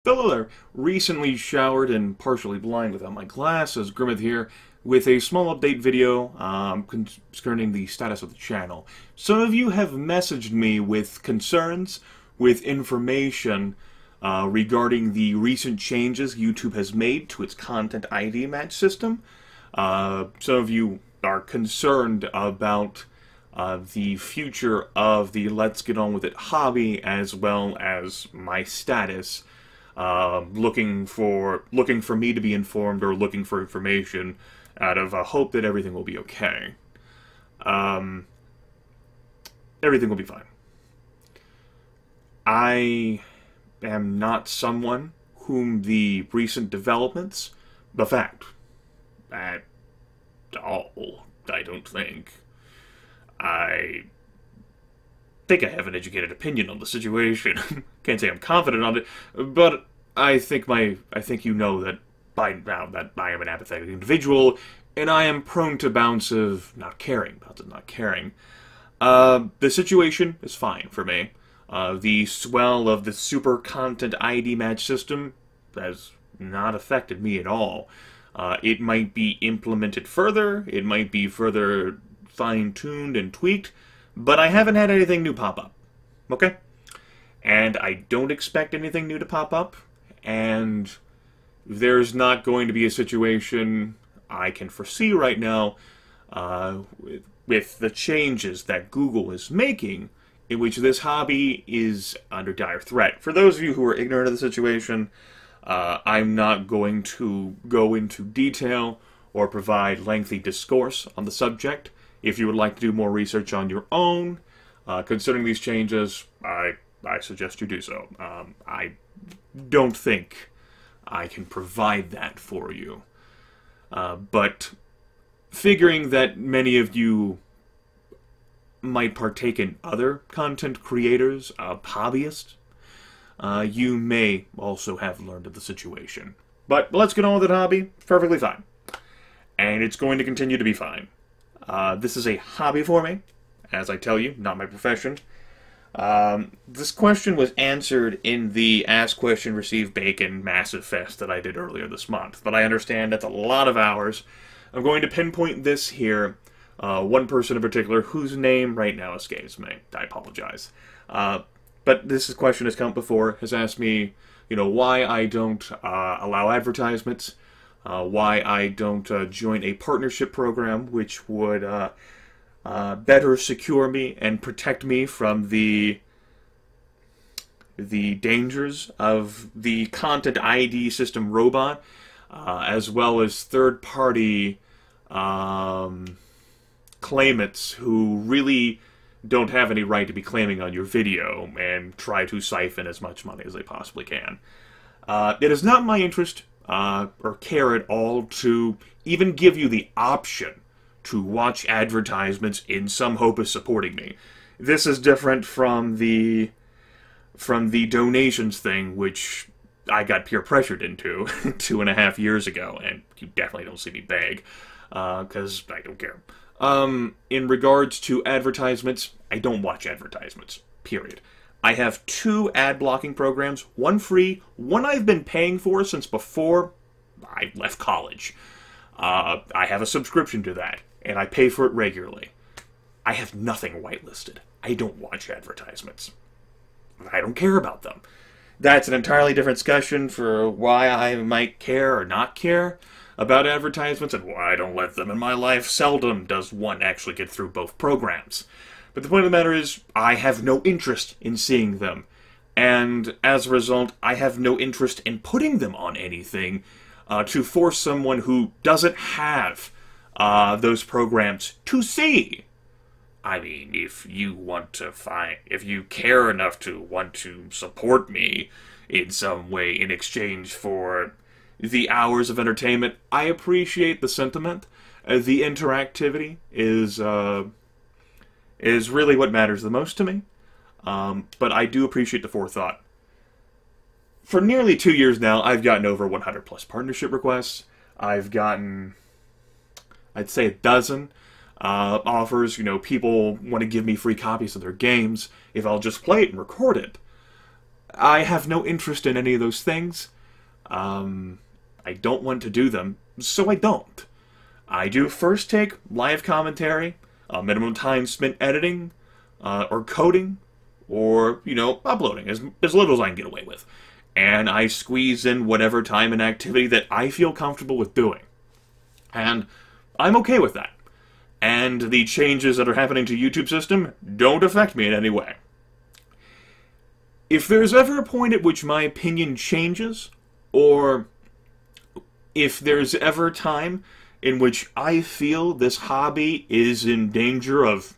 Hello there. Recently showered and partially blind without my glasses. Grimith here with a small update video concerning the status of the channel. Some of you have messaged me with concerns, with information regarding the recent changes YouTube has made to its content ID match system. Some of you are concerned about the future of the Let's Get On With It hobby, as well as my status. Looking for me to be informed or looking for information out of a hope that everything will be okay. Everything will be fine. I am not someone whom the recent developments affect at all, I don't think. I think I have an educated opinion on the situation. Can't say I'm confident on it, but I think you know that by now that I am an apathetic individual, and I am prone to bouts of not caring. The situation is fine for me. The swell of the super content ID match system has not affected me at all. It might be implemented further, it might be further fine-tuned and tweaked, but I haven't had anything new pop up. Okay? And I don't expect anything new to pop up, and there's not going to be a situation I can foresee right now with the changes that Google is making, in which this hobby is under dire threat. For those of you who are ignorant of the situation, I'm not going to go into detail or provide lengthy discourse on the subject. If you would like to do more research on your own concerning these changes, I suggest you do so. I don't think I can provide that for you. But figuring that many of you might partake in other content creators, hobbyists, you may also have learned of the situation. But let's get on with it, hobby. Perfectly fine. And it's going to continue to be fine. This is a hobby for me, as I tell you, not my profession. This question was answered in the Ask Question Receive Bacon Massive Fest that I did earlier this month, but I understand that's a lot of hours. I'm going to pinpoint this here. One person in particular, whose name right now escapes me. I apologize. But this question has come up before, has asked me, why I don't allow advertisements, why I don't join a partnership program which would better secure me and protect me from the dangers of the content ID system robot, as well as third-party claimants who really don't have any right to be claiming on your video and try to siphon as much money as they possibly can. It is not my interest or care at all to even give you the option to watch advertisements in some hope of supporting me. This is different from the donations thing, which I got peer pressured into 2.5 years ago, and you definitely don't see me beg, because I don't care. In regards to advertisements, I don't watch advertisements, period. I have 2 ad blocking programs, one free, one I've been paying for since before I left college. I have a subscription to that, and I pay for it regularly. I have nothing whitelisted. I don't watch advertisements. I don't care about them. That's an entirely different discussion for why I might care or not care about advertisements and why I don't let them in my life. Seldom does one actually get through both programs. But the point of the matter is, I have no interest in seeing them. And as a result, I have no interest in putting them on anything to force someone who doesn't have those programs to see. I mean, if you care enough to want to support me in some way in exchange for the hours of entertainment, I appreciate the sentiment. The interactivity is really what matters the most to me. But I do appreciate the forethought. For nearly 2 years now, I've gotten over 100 plus partnership requests. I've gotten, I'd say, a dozen offers. People want to give me free copies of their games if I'll just play it and record it. I have no interest in any of those things. I don't want to do them, so I don't. I do first take, live commentary, minimum time spent editing, or coding, or, you know, uploading, as little as I can get away with. And I squeeze in whatever time and activity that I feel comfortable with doing. And I'm okay with that. And the changes that are happening to YouTube system don't affect me in any way. If there's ever a point at which my opinion changes, or if there's ever a time in which I feel this hobby is in danger of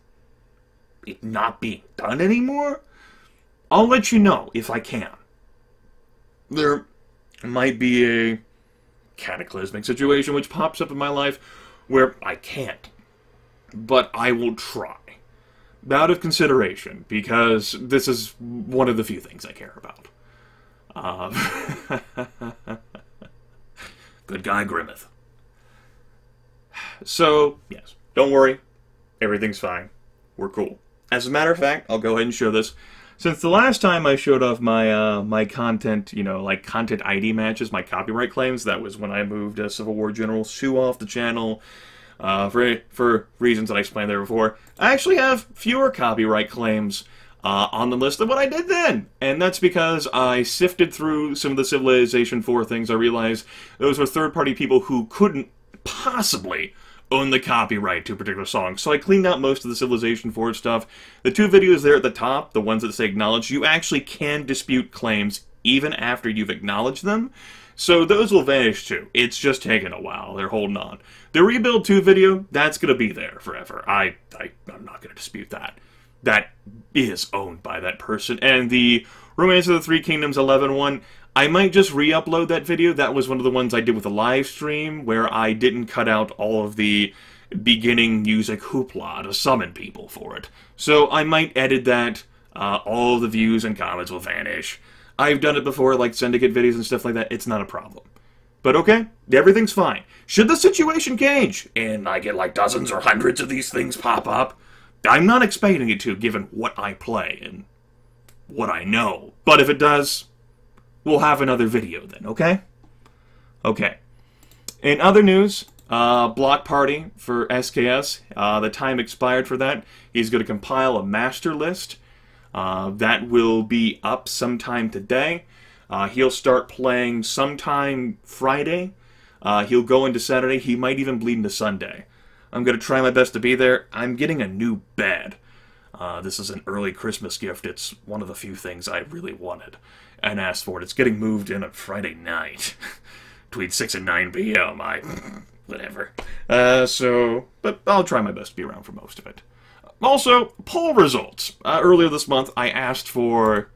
it not being done anymore, I'll let you know if I can. There might be a cataclysmic situation which pops up in my life where I can't. But I will try. Out of consideration, because this is one of the few things I care about. Good guy, Grimith. So, yes, don't worry. Everything's fine. We're cool. As a matter of fact, I'll go ahead and show this. Since the last time I showed off my my content, you know, like content ID matches, my copyright claims, that was when I moved Civil War General Sue off the channel, for reasons that I explained there before. I actually have fewer copyright claims on the list than what I did then. And that's because I sifted through some of the Civilization 4 things. I realized those were third-party people who couldn't possibly own the copyright to a particular song. So I cleaned out most of the Civilization 4 stuff. The two videos there at the top, the ones that say acknowledge, you actually can dispute claims even after you've acknowledged them. So those will vanish too. It's just taking a while. They're holding on. The Rebuild 2 video, that's going to be there forever. I'm not going to dispute that. That is owned by that person. And the Romance of the Three Kingdoms 11 one, I might just re-upload that video. That was one of the ones I did with a live stream, where I didn't cut out all of the beginning music hoopla to summon people for it. So I might edit that. All of the views and comments will vanish. I've done it before, like syndicate videos and stuff like that. It's not a problem. But okay, everything's fine. Should the situation change, and I get like dozens or hundreds of these things pop up, I'm not expecting it to, given what I play and what I know. But if it does, we'll have another video then, okay? Okay. In other news, Block Party for SKS, the time expired for that. He's going to compile a master list. That will be up sometime today. He'll start playing sometime Friday. He'll go into Saturday. He might even bleed into Sunday. I'm going to try my best to be there. I'm getting a new bed. This is an early Christmas gift. It's one of the few things I really wanted and asked for. It's getting moved in on Friday night. Between 6 and 9 p.m. Whatever. But I'll try my best to be around for most of it. Also, poll results. Earlier this month, I asked for,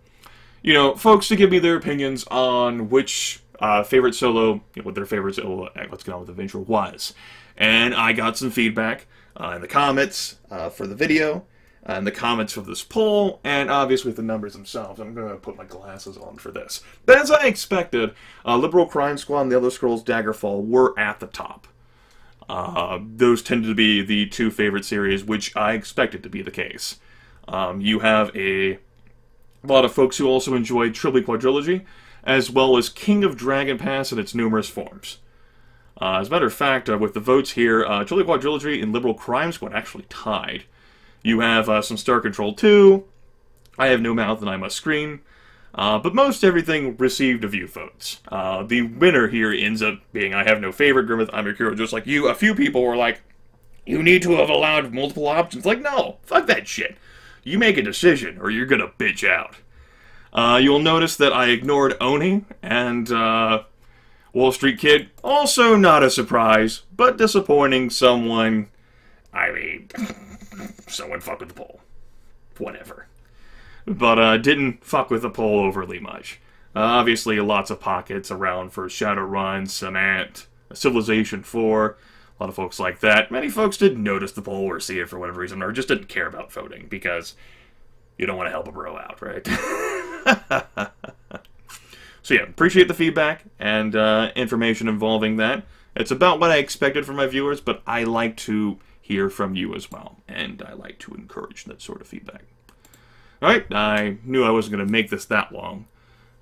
you know, folks to give me their opinions on which favorite solo, what their favorite solo Let's Get On With Adventure was. And I got some feedback in the comments for the video, and the comments for this poll, and obviously the numbers themselves. I'm going to put my glasses on for this. But as I expected, Liberal Crime Squad and The Elder Scrolls Daggerfall were at the top. Those tended to be the two favorite series, which I expected to be the case. You have a lot of folks who also enjoyed Trilogy Quadrilogy, as well as King of Dragon Pass in its numerous forms. As a matter of fact, with the votes here, Trilogy Quadrilogy and Liberal Crime Squad actually tied. You have some Star Control 2, I Have No Mouth and I Must Scream, but most everything received a few votes. The winner here ends up being I Have No Favorite, Grimith, I'm Your Hero, just like you. A few people were like, you need to have allowed multiple options. Like, no, fuck that shit. You make a decision, or you're gonna bitch out. You'll notice that I ignored Oni and Wall Street Kid. Also not a surprise, but disappointing. Someone fucked with the poll. Whatever. But didn't fuck with the poll overly much. Obviously, lots of pockets around for Shadowrun, Cement, Civilization 4, a lot of folks like that. Many folks didn't notice the poll or see it for whatever reason, or just didn't care about voting, because you don't want to help a bro out, right? So yeah, appreciate the feedback and information involving that. It's about what I expected from my viewers, but I like to hear from you as well, and I like to encourage that sort of feedback. Alright, I knew I wasn't going to make this that long,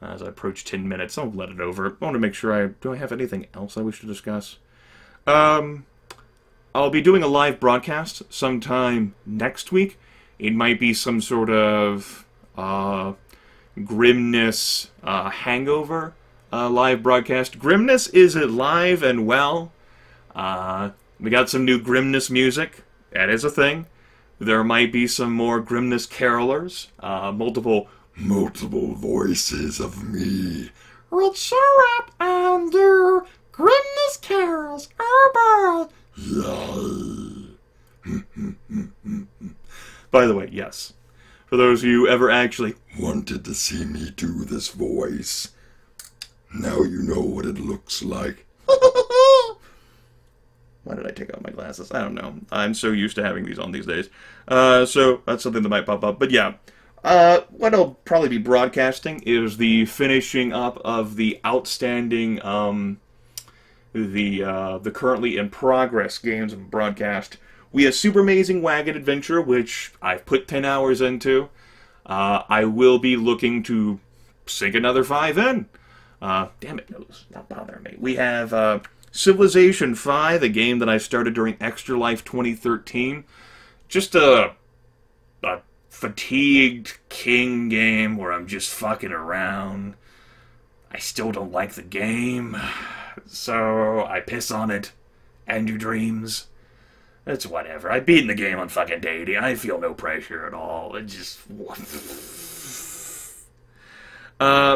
As I approach 10 minutes, I'll let it over. I want to make sure do I have anything else I wish to discuss? I'll be doing a live broadcast sometime next week. It might be some sort of Grimness hangover live broadcast. Grimness is alive and well. We got some new Grimness music. That is a thing. There might be some more Grimness carolers. Multiple voices of me would show up and do Grimness carols. Oh boy! Yay! By the way, yes. For those of you who ever actually wanted to see me do this voice, now you know what it looks like. Why did I take out my glasses? I don't know. I'm so used to having these on these days. So that's something that might pop up. But yeah, what I'll probably be broadcasting is the finishing up of the outstanding, the currently in progress games of broadcast. We have Super Amazing Wagon Adventure, which I've put 10 hours into. I will be looking to sink another 5 in. Damn it, no, not bothering me. We have Civilization 5, a game that I started during Extra Life 2013. Just a fatigued king game where I'm just fucking around. I still don't like the game, so I piss on it. And your dreams. It's whatever. I've beaten the game on fucking Deity. I feel no pressure at all. It just...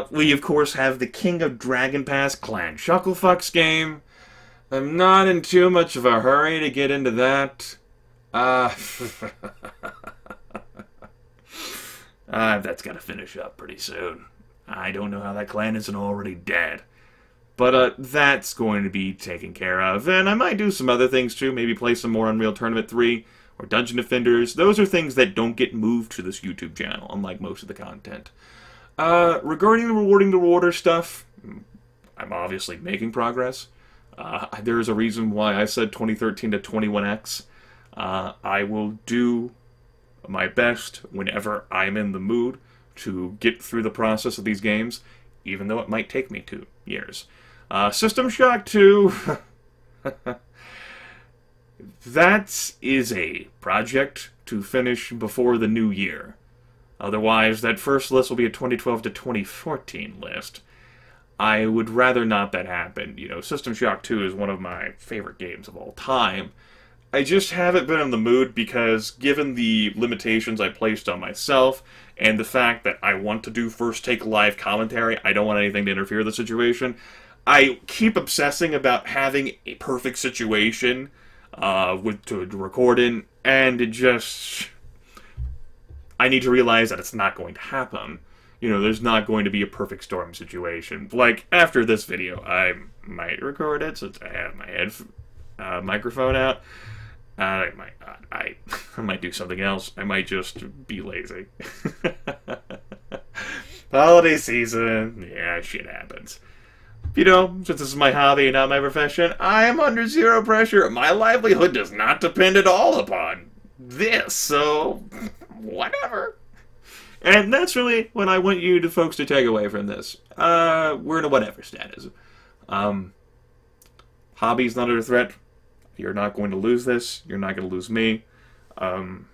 we, of course, have the King of Dragon Pass Clan Shucklefucks game. I'm not in too much of a hurry to get into that. That's got to finish up pretty soon. I don't know how that clan isn't already dead. But that's going to be taken care of. And I might do some other things too. Maybe play some more Unreal Tournament 3 or Dungeon Defenders. Those are things that don't get moved to this YouTube channel, unlike most of the content. Regarding the rewarding the rewarder stuff, I'm obviously making progress. There is a reason why I said 2013 to 21x. I will do my best whenever I'm in the mood to get through the process of these games, even though it might take me 2 years. System Shock 2, that is a project to finish before the new year. Otherwise, that first list will be a 2012 to 2014 list. I would rather not that happen. You know, System Shock 2 is one of my favorite games of all time. I just haven't been in the mood because, given the limitations I placed on myself, and the fact that I want to do first take live commentary, I don't want anything to interfere with the situation, I keep obsessing about having a perfect situation to record in, and it just... I need to realize that it's not going to happen. You know, there's not going to be a perfect storm situation. Like, after this video, I might record it since I have my microphone out. I might do something else. I might just be lazy. Holiday season. Yeah, shit happens. You know, since this is my hobby and not my profession, I am under zero pressure. My livelihood does not depend at all upon this, so whatever. And that's really what I want you folks to take away from this. We're in a whatever status. Hobby's not under threat. You're not going to lose this. You're not going to lose me. I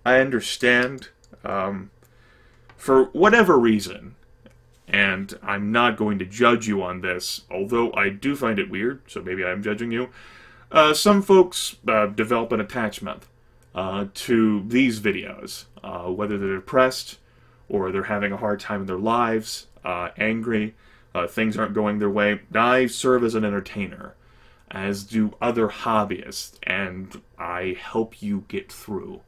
understand. For whatever reason, and I'm not going to judge you on this, although I do find it weird, so maybe I'm judging you. Some folks develop an attachment to these videos, whether they're depressed or they're having a hard time in their lives, angry, things aren't going their way. I serve as an entertainer, as do other hobbyists, and I help you get through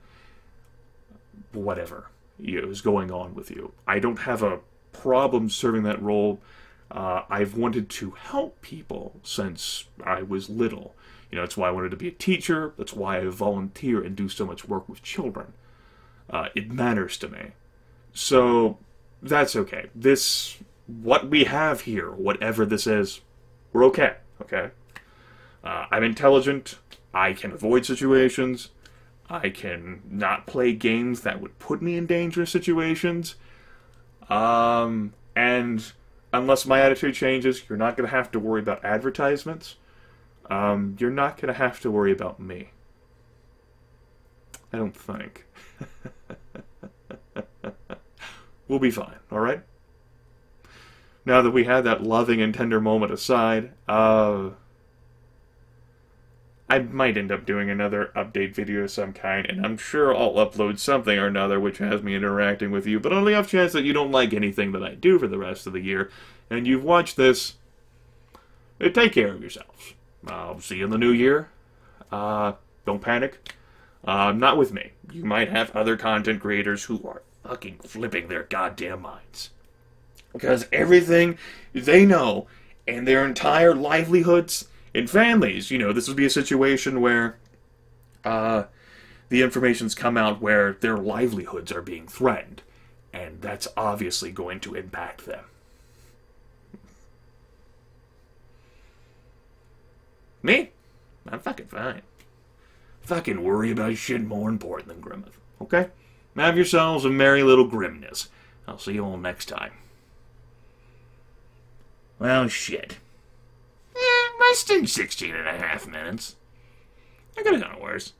whatever is going on with you. I don't have a problem serving that role. I've wanted to help people since I was little. You know, that's why I wanted to be a teacher. That's why I volunteer and do so much work with children. It matters to me. So, that's okay. What we have here, whatever this is, we're okay, okay? I'm intelligent. I can avoid situations. I can not play games that would put me in dangerous situations. And And unless my attitude changes, you're not going to have to worry about advertisements. You're not going to have to worry about me. I don't think. We'll be fine, alright? Now that we had that loving and tender moment aside, I might end up doing another update video of some kind, and I'm sure I'll upload something or another which has me interacting with you, but on the off chance that you don't like anything that I do for the rest of the year, and you've watched this, take care of yourselves. I'll see you in the new year. Don't panic. Not with me. You might have other content creators who are fucking flipping their goddamn minds. Because everything they know and their entire livelihoods and families, you know, this would be a situation where the information's come out where their livelihoods are being threatened. And that's obviously going to impact them. Me? I'm fucking fine. Fucking worry about shit more important than Grimith. Okay? Have yourselves a merry little grimness. I'll see you all next time. Well, shit. Less than 16.5 minutes. I could have done it worse.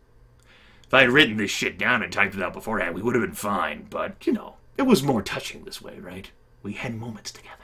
If I had written this shit down and typed it out beforehand, we would have been fine. But, you know, it was more touching this way, right? We had moments together.